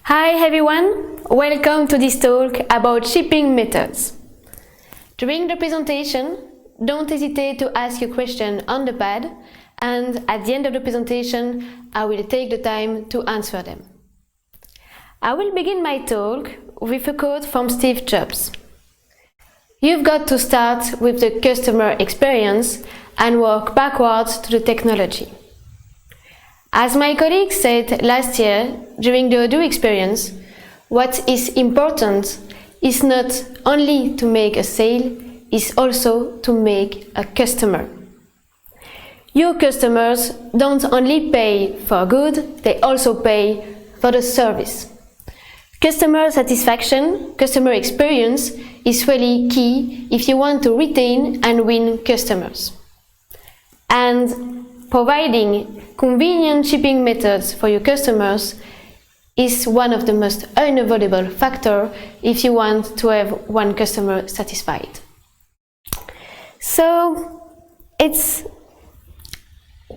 Hi everyone, welcome to this talk about shipping methods. During the presentation, don't hesitate to ask your question on the pad, and at the end of the presentation, I will take the time to answer them. I will begin my talk with a quote from Steve Jobs. You've got to start with the customer experience and work backwards to the technology. As my colleague said last year during the Odoo experience, what is important is not only to make a sale, is also to make a customer. Your customers don't only pay for good, they also pay for the service. Customer satisfaction, customer experience is really key if you want to retain and win customers. And providing convenient shipping methods for your customers is one of the most unavoidable factors if you want to have one customer satisfied. So it's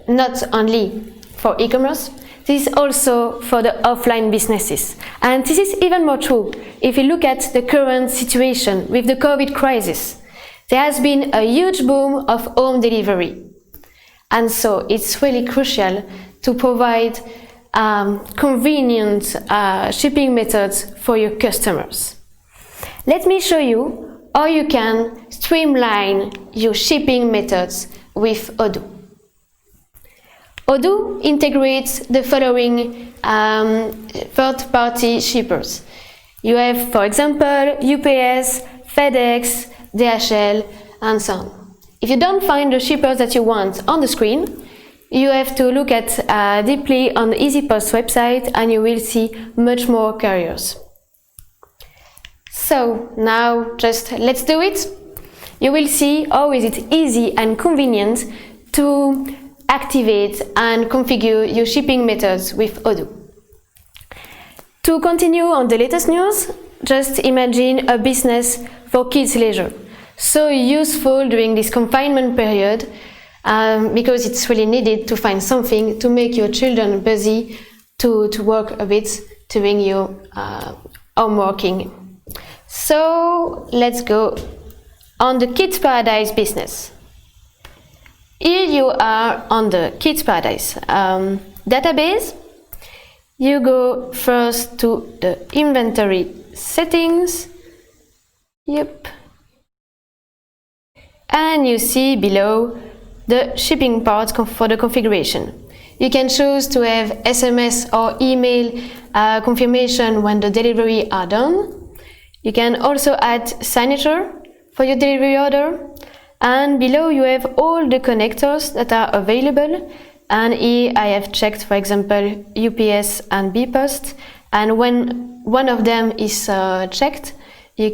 not only for e-commerce, this is also for the offline businesses. And this is even more true if you look at the current situation with the COVID crisis. There has been a huge boom of home delivery. And so it's really crucial to provide convenient shipping methods for your customers. Let me show you how you can streamline your shipping methods with Odoo. Odoo integrates the following third-party shippers. You have, for example, UPS, FedEx, DHL, and so on. If you don't find the shippers that you want on the screen, you have to look at deeply on the EasyPost website and you will see much more carriers. So now just let's do it. You will see how is it easy and convenient to activate and configure your shipping methods with Odoo. To continue on the latest news, just imagine a business for kids' leisure. So useful during this confinement period because it's really needed to find something to make your children busy to work a bit during your homeworking. So let's go on the Kids Paradise business. Here you are on the Kids Paradise database. You go first to the inventory settings. Yep. And you see below the shipping part for the configuration. You can choose to have SMS or email confirmation when the delivery are done. You can also add signature for your delivery order. And below you have all the connectors that are available. And here I have checked, for example, UPS and bpost. And when one of them is checked, you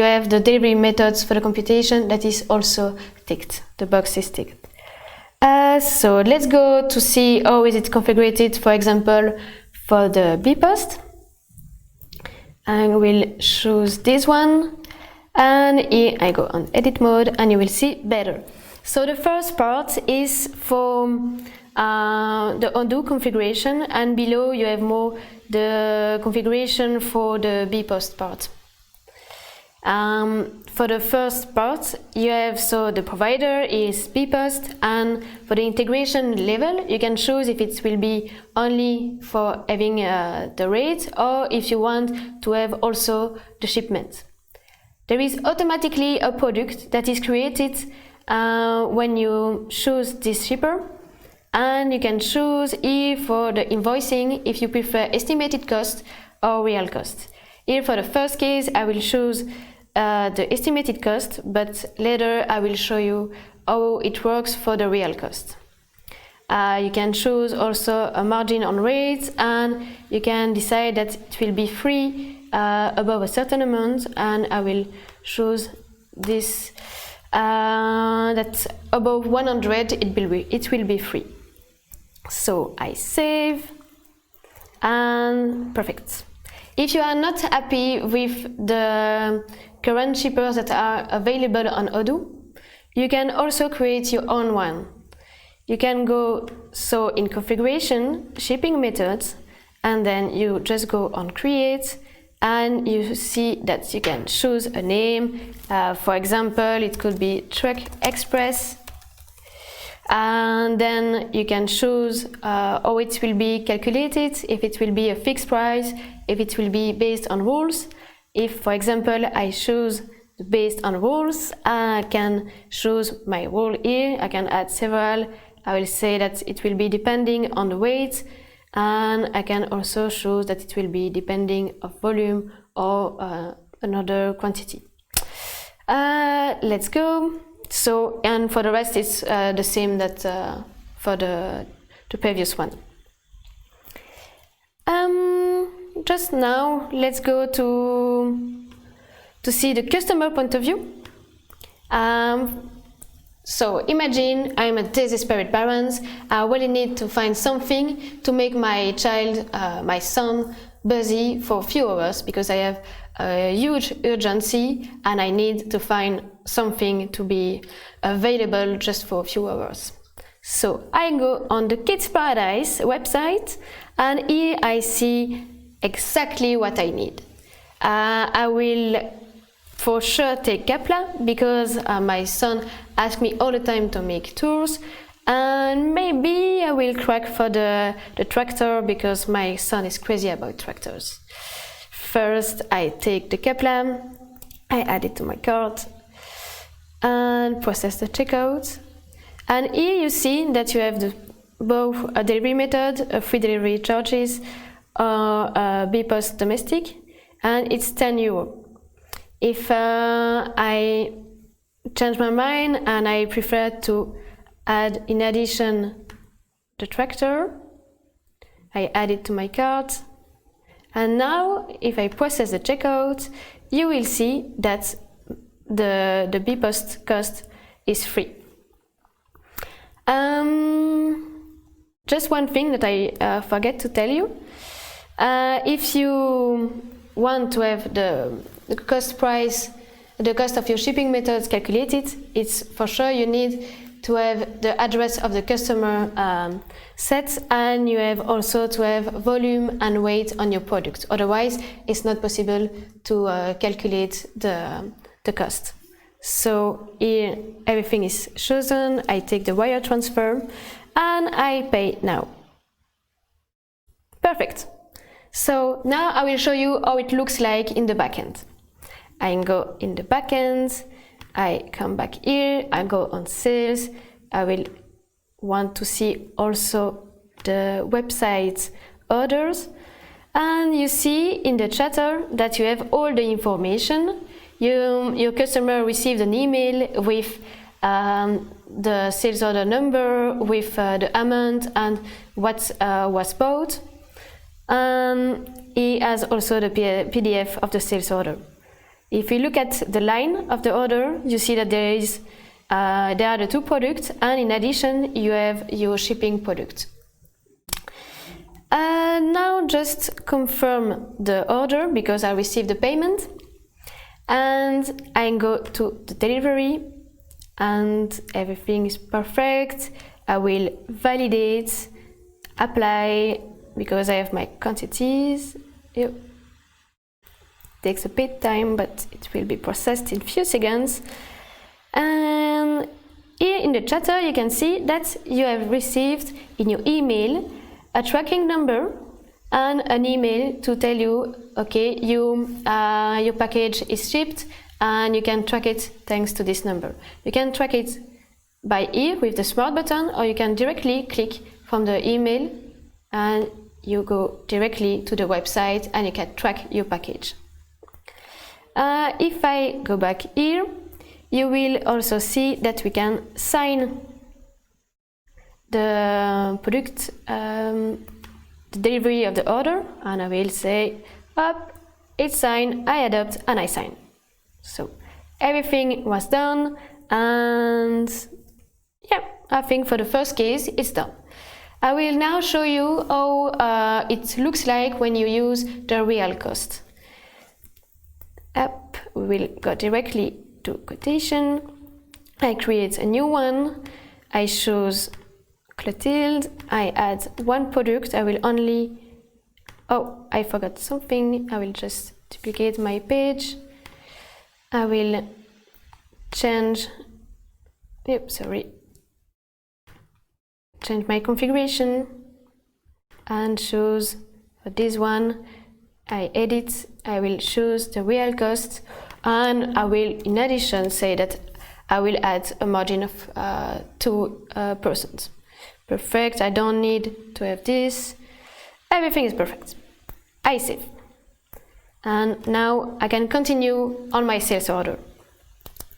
have the delivery methods for the computation that is also ticked. The box is ticked. So let's go to see how is it configured, for example, for the bpost. And we'll choose this one. And here I go on edit mode and you will see better. So the first part is for the Odoo configuration, and below you have more the configuration for the bpost part. For the first part, you have the provider is bpost, and for the integration level, you can choose if it will be only for having the rate or if you want to have also the shipment. There is automatically a product that is created when you choose this shipper, and you can choose here for the invoicing if you prefer estimated cost or real cost. Here for the first case, I will choose the estimated cost, but later I will show you how it works for the real cost. You can choose also a margin on rates, and you can decide that it will be free above a certain amount, and I will choose this that above 100 it will be free. So I save, and perfect. If you are not happy with the current shippers that are available on Odoo, you can also create your own one. You can go in configuration, shipping methods, and then you just go on create, and you see that you can choose a name. For example, it could be Truck Express, and then you can choose how it will be calculated, if it will be a fixed price, if it will be based on rules. If, for example, I choose based on rules, I can choose my rule here. I can add several. I will say that it will be depending on the weight, and I can also choose that it will be depending on volume or another quantity. Let's go. So, and for the rest, it's the same that for the previous one. Just now, let's go to see the customer point of view. So imagine I'm a desperate parent. I really need to find something to make my child, my son, busy for a few hours because I have a huge urgency and I need to find something to be available just for a few hours. So I go on the Kids Paradise website, and here I see exactly what I need. I will for sure take Kapla because my son asks me all the time to make tours, and maybe I will crack for the tractor because my son is crazy about tractors. First I take the Kapla, I add it to my cart and process the checkout, and here you see that you have both a delivery method, a free delivery charges, or a bpost domestic, and it's €10. If I change my mind and I prefer to add in addition the tractor, I add it to my cart, and now if I process the checkout, you will see that the bpost cost is free. Just one thing that I forget to tell you, if you want to have the cost price, the cost of your shipping methods calculated, it's for sure you need to have the address of the customer set, and you have also to have volume and weight on your product. Otherwise, it's not possible to calculate the cost. So here everything is chosen. I take the wire transfer and I pay now. Perfect. So now I will show you how it looks like in the backend. I go in the backend, I come back here, I go on sales, I will want to see also the website orders, and you see in the chatter that you have all the information. Your customer received an email with the sales order number, with the amount and what was bought. He has also the PDF of the sales order. If you look at the line of the order, you see that there are the two products, and in addition you have your shipping product. Now just confirm the order because I received the payment, and I go to the delivery and everything is perfect. I will validate, apply, because I have my quantities. Yep. Takes a bit time, but it will be processed in a few seconds. And here in the chatter you can see that you have received in your email a tracking number and an email to tell you, okay, your package is shipped and you can track it thanks to this number. You can track it by here with the smart button, or you can directly click from the email and you go directly to the website and you can track your package. If I go back here, you will also see that we can sign the product, the delivery of the order, and I will say, up, it's signed, I adopt, and I sign. So everything was done, and yeah, I think for the first case it's done. I will now show you how it looks like when you use the real cost. Up, we will go directly to quotation. I create a new one. I choose Clotilde. I add one product. I will only Oh, I forgot something. I will just duplicate my page. I will change, change my configuration and choose this one. I edit, I will choose the real cost, and I will in addition say that I will add a margin of 2%. Perfect, I don't need to have this. Everything is perfect. I save. And now I can continue on my sales order.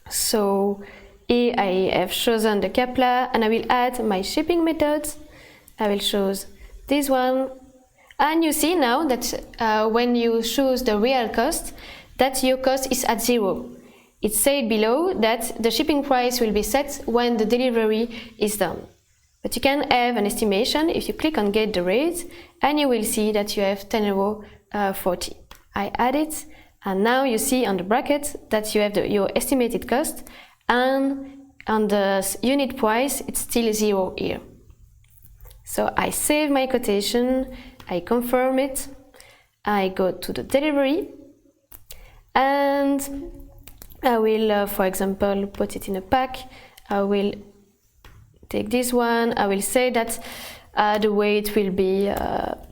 So here I have chosen the CAPLA and I will add my shipping methods. I will choose this one. And you see now that when you choose the real cost, that your cost is at 0. It says below that the shipping price will be set when the delivery is done. But you can have an estimation if you click on Get the Rate, and you will see that you have 10.40 €. I add it, and now you see on the bracket that you have your estimated cost, and on the unit price it's still 0 here. So I save my quotation, I confirm it, I go to the delivery, and I will, for example, put it in a pack. I will take this one. I will say that the weight will be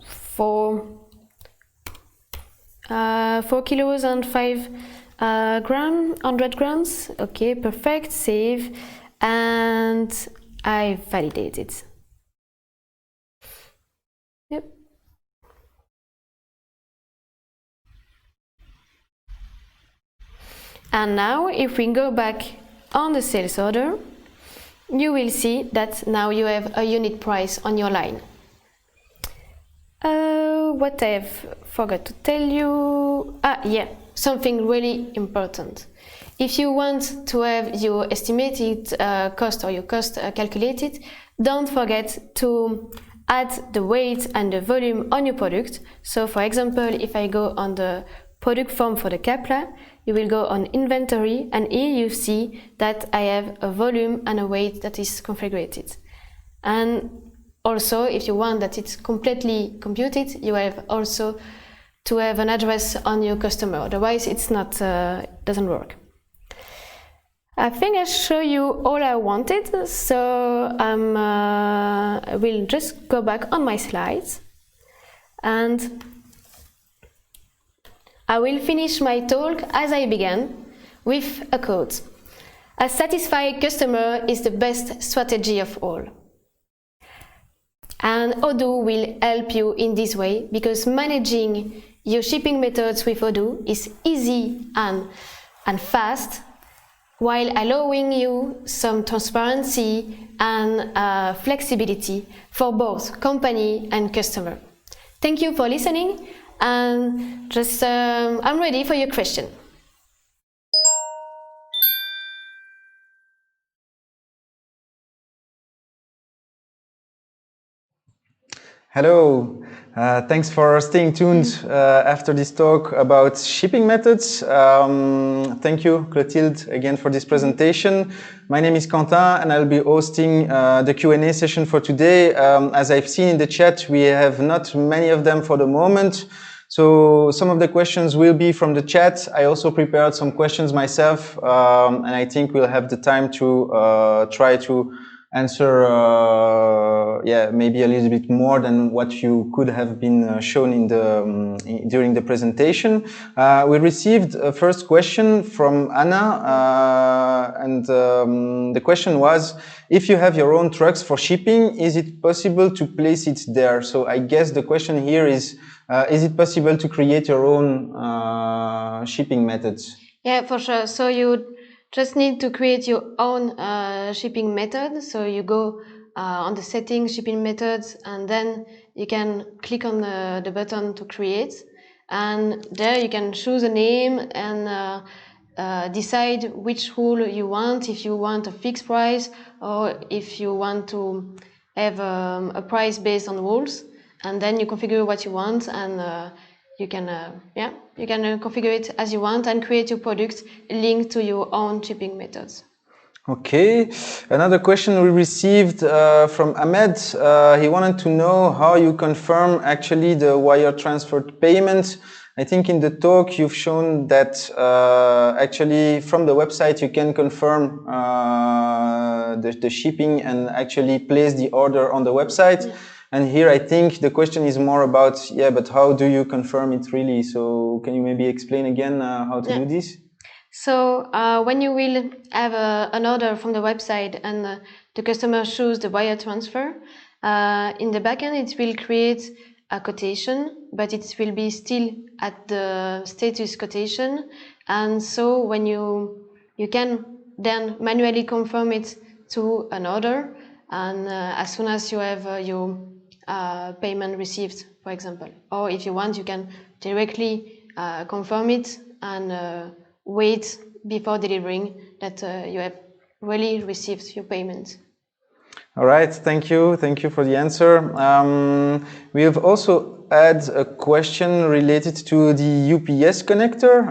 4 kilos and 5 100 grams. Okay, perfect. Save, and I validate it. Yep. And now if we go back on the sales order, you will see that now you have a unit price on your line. What I have forgot to tell you, something really important. If you want to have your estimated cost or your cost calculated, don't forget to add the weight and the volume on your product. So for example, if I go on the product form for the CAPLA, you will go on inventory, and here you see that I have a volume and a weight that is configured. And also, if you want that it's completely computed, you have also to have an address on your customer, otherwise it's not doesn't work. I think I show you all I wanted, so I will just go back on my slides, and I will finish my talk as I began with a quote. A satisfied customer is the best strategy of all. And Odoo will help you in this way, because managing your shipping methods with Odoo is easy and fast, while allowing you some transparency and flexibility for both company and customer. Thank you for listening, and just I'm ready for your question. Hello, thanks for staying tuned after this talk about shipping methods. Thank you, Clotilde, again for this presentation. My name is Quentin, and I'll be hosting the Q&A session for today. As I've seen in the chat, we have not many of them for the moment. So some of the questions will be from the chat. I also prepared some questions myself, and I think we'll have the time to try to answer maybe a little bit more than what you could have been shown in the during the presentation. We received a first question from Anna, and the question was, if you have your own trucks for shipping, is it possible to place it there? So I guess the question here is it possible to create your own shipping methods? Yeah, for sure. So you just need to create your own shipping method. So you go on the settings, shipping methods, and then you can click on the button to create. And there you can choose a name and decide which rule you want, if you want a fixed price or if you want to have a price based on rules. And then you configure what you want, and you can configure it as you want and create your product linked to your own shipping methods. Okay, another question we received from Ahmed. He wanted to know how you confirm actually the wire transfer payment. I think in the talk you've shown that actually from the website you can confirm the shipping and actually place the order on the website. Yeah. And here I think the question is more about, yeah, but how do you confirm it really? So can you maybe explain again how to do this? So when you will have an order from the website and the customer chooses the wire transfer, in the backend it will create a quotation, but it will be still at the status quotation. And so when you can then manually confirm it to an order, and as soon as you have your payment received, for example, or if you want, you can directly confirm it and wait before delivering that you have really received your payment. All right, thank you for the answer. We have also had a question related to the UPS connector,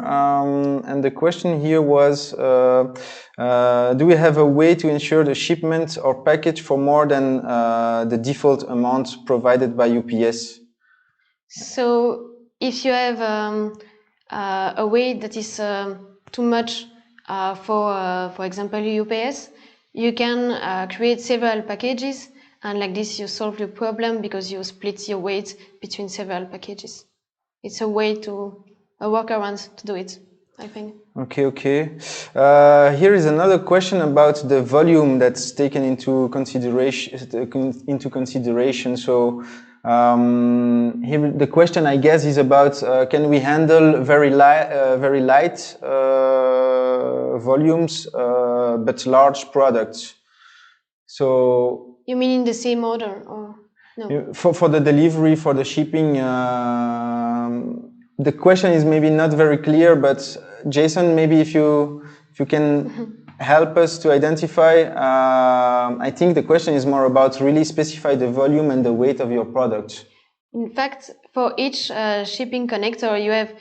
and the question here was, do we have a way to ensure the shipment or package for more than the default amount provided by UPS? So if you have a way that is too much for example, UPS, you can create several packages, and like this you solve your problem because you split your weight between several packages. It's a way to a workaround to do it, I think. Okay. Here is another question about the volume that's taken into consideration. So here the question, I guess, is about can we handle very light volumes but large products? So you mean in the same order or no? For the delivery, for the shipping, the question is maybe not very clear, but Jason, maybe if you can help us to identify, I think the question is more about really specify the volume and the weight of your product. In fact, for each shipping connector, you have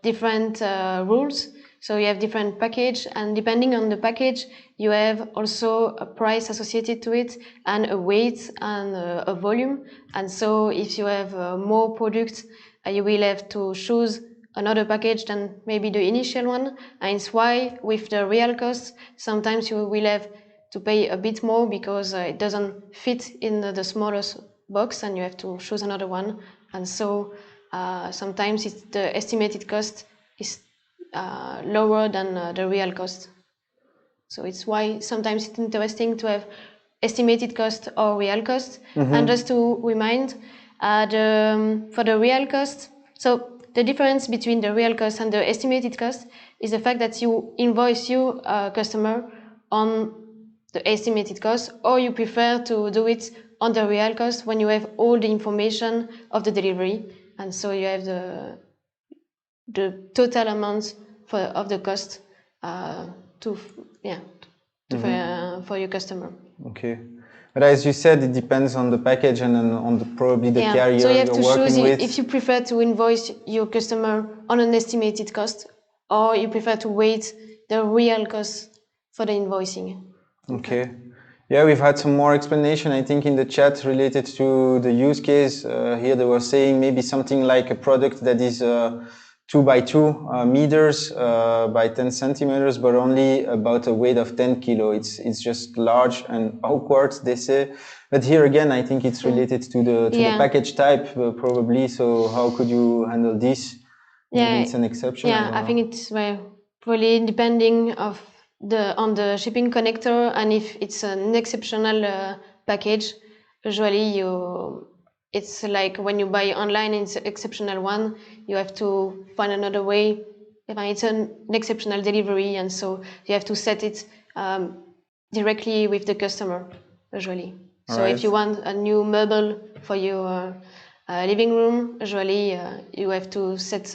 different rules. So you have different package, and depending on the package, you have also a price associated to it, and a weight and a volume. And so if you have more products, you will have to choose another package than maybe the initial one. And it's why with the real cost, sometimes you will have to pay a bit more because it doesn't fit in the smallest box and you have to choose another one. And so sometimes the estimated cost is lower than the real cost. So it's why sometimes it's interesting to have estimated cost or real cost. And just to remind, for the real cost, so the difference between the real cost and the estimated cost is the fact that you invoice your customer on the estimated cost, or you prefer to do it on the real cost when you have all the information of the delivery, and so you have the total amount of the cost for your customer. Okay. But as you said, it depends on the package and on probably the carrier so you have you're to working choose with. If you prefer to invoice your customer on an estimated cost, or you prefer to wait the real cost for the invoicing. Okay. Yeah, we've had some more explanation, I think, in the chat related to the use case. Here they were saying maybe something like a product that is 2 by 2 meters by 10 centimeters, but only about a weight of 10 kilo. It's just large and awkward, they say. But here again, I think it's related to the package type, probably. So how could you handle this? Maybe it's an exception. I think it's really depending on the shipping connector, and if it's an exceptional package, usually it's like when you buy online, it's an exceptional one, you have to find another way. It's an exceptional delivery, and so you have to set it directly with the customer, usually. So if you want a new meuble for your living room, usually you have to set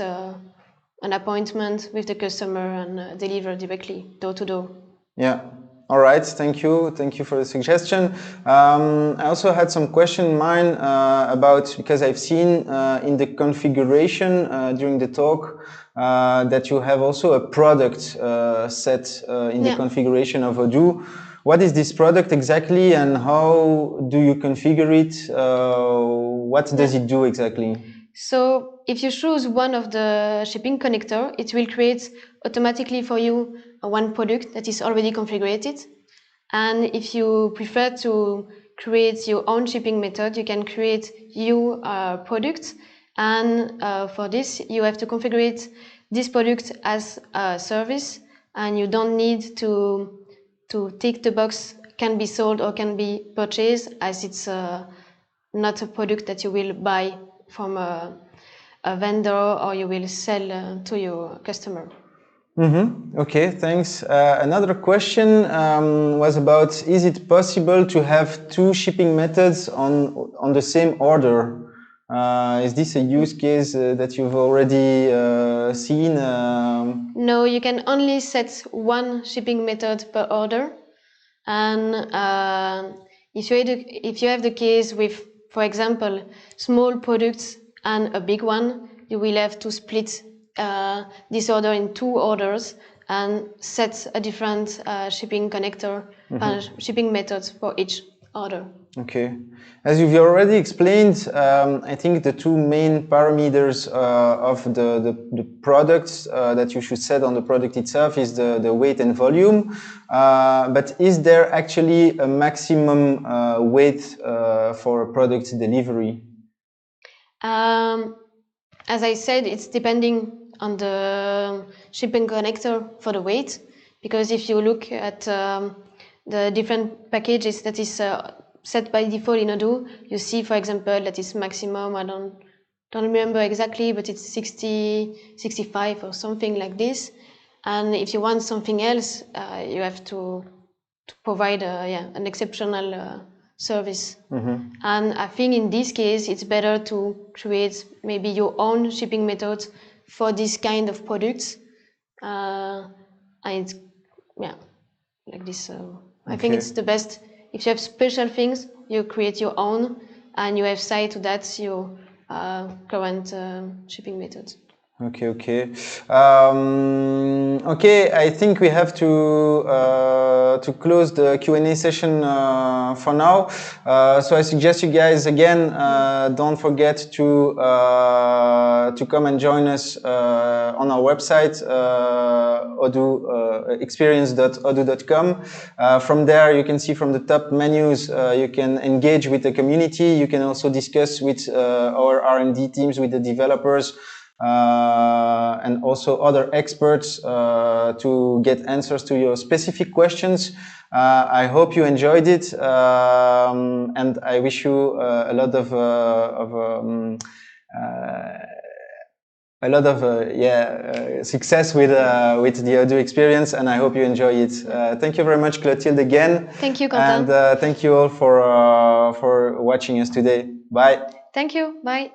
an appointment with the customer and deliver directly door to door. Yeah. All right, thank you for the suggestion. I also had some question in mind about, because I've seen in the configuration during the talk that you have also a product set in the configuration of Odoo. What is this product exactly, and how do you configure it? What does it do exactly? So if you choose one of the shipping connector, it will create automatically for you one product that is already configured. And if you prefer to create your own shipping method, you can create your product. And for this, you have to configure this product as a service, and you don't need to tick the box can be sold or can be purchased, as it's not a product that you will buy from a vendor or you will sell to your customer. Okay, thanks. Another question was about, is it possible to have two shipping methods on the same order? Is this a use case that you've already seen? No, you can only set one shipping method per order. And if you have the case with, for example, small products and a big one, you will have to split this order in two orders and set a different shipping connector and shipping methods for each order. Okay. As you've already explained, I think the two main parameters of the products that you should set on the product itself is the weight and volume. But is there actually a maximum weight for a product delivery? As I said, it's depending on the shipping connector for the weight, because if you look at the different packages that is set by default in Odoo, you see, for example, that is maximum, I don't remember exactly, but it's 60, 65 or something like this. And if you want something else, you have to provide an exceptional service. And I think in this case, it's better to create maybe your own shipping method for this kind of products. And it's, like this. I think it's the best. If you have special things, you create your own, and you have side to that your current shipping method. Okay. Okay, I think we have to close the Q&A session for now. So I suggest you guys again, don't forget to come and join us on our website, Odoo, experience.odoo.com. From there, you can see from the top menus, you can engage with the community. You can also discuss with our R&D teams, with the developers, and also other experts to get answers to your specific questions. I hope you enjoyed it, and I wish you a lot of success with the Odoo experience, and I hope you enjoy it. Thank you very much, Clotilde, again. Thank you, Quentin. And thank you all for watching us today. Bye. Thank you. Bye.